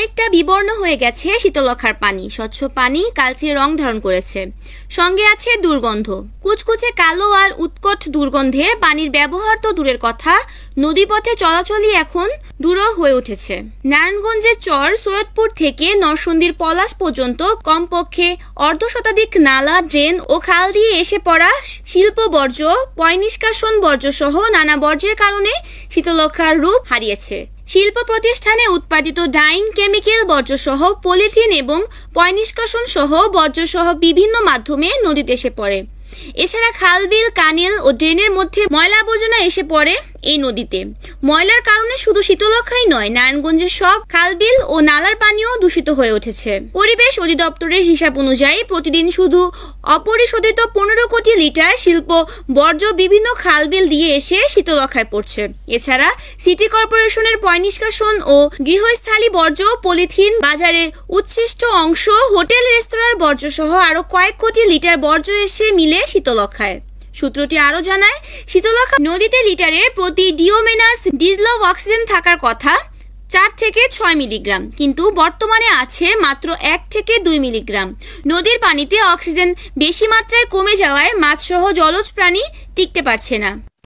অনেকটা বিবর্ণ হয়ে গেছে শীতলক্ষার পানি। স্বচ্ছ পানি কালচে রং ধারণ করেছে, সঙ্গে আছে দুর্গন্ধ। কুচকুচে কালো আর উৎকট দুর্গন্ধে পানির ব্যবহার তো দূরের কথা, নদীপথে চলাচলই এখন দূরহ হয়ে উঠেছে। নারায়ণগঞ্জের চর সৈয়দপুর থেকে নরসিংদীর পলাশ পর্যন্ত কমপক্ষে অর্ধশতাধিক নালা, ড্রেন ও খাল দিয়ে এসে পড়া শিল্প বর্জ্য, পয়ঃনিষ্কাশন বর্জ্য সহ নানা বর্জ্যের কারণে শীতলক্ষার রূপ হারিয়েছে। শিল্প প্রতিষ্ঠানে উৎপাদিত ডাইং, কেমিক্যাল বর্জ্য সহ পলিথিন এবং পয়ঃনিষ্কাশন সহ বর্জ্য সহ বিভিন্ন মাধ্যমে নদীতে এসে পড়ে। এছাড়া খাল, বিল, কানেল ও ড্রেনের মধ্যে ময়লা আবর্জনা এসে পড়ে এই নদীতে। ময়লার কারণে শুধু শীতলক্ষাই নয়, নারায়ণগঞ্জের সব খাল, বিল ও নালার পানিও দূষিত হয়ে উঠেছে। পরিবেশ অধিদপ্তরের হিসাব অনুযায়ী প্রতিদিন শুধু অপরিশোধিত 15 কোটি লিটার শিল্প বর্জ্য বিভিন্ন খাল, বিল দিয়ে এসে শীতলক্ষায় পড়ছে। এছাড়া সিটি কর্পোরেশনের পয়ঃনিষ্কাশন ও গৃহস্থালী বর্জ্য, পলিথিন, বাজারের উচ্ছিষ্ট অংশ, হোটেল রেস্তোরাঁর বর্জ্য সহ আরো কয়েক কোটি লিটার বর্জ্য এসে মিলে শীতলক্ষায়। সূত্রটি আরো জানায়, শীতলক্ষা নদীতে লিটারে প্রতি ডিওমেনাস ডিজলভ অক্সিজেন থাকার কথা 4 থেকে 6 মিলিগ্রাম, কিন্তু বর্তমানে আছে মাত্র 1 থেকে 2 মিলিগ্রাম। নদীর পানিতে অক্সিজেন বেশি মাত্রায় কমে যাওয়ায় মাছসহ জলজ প্রাণী টিকতে পারছে না।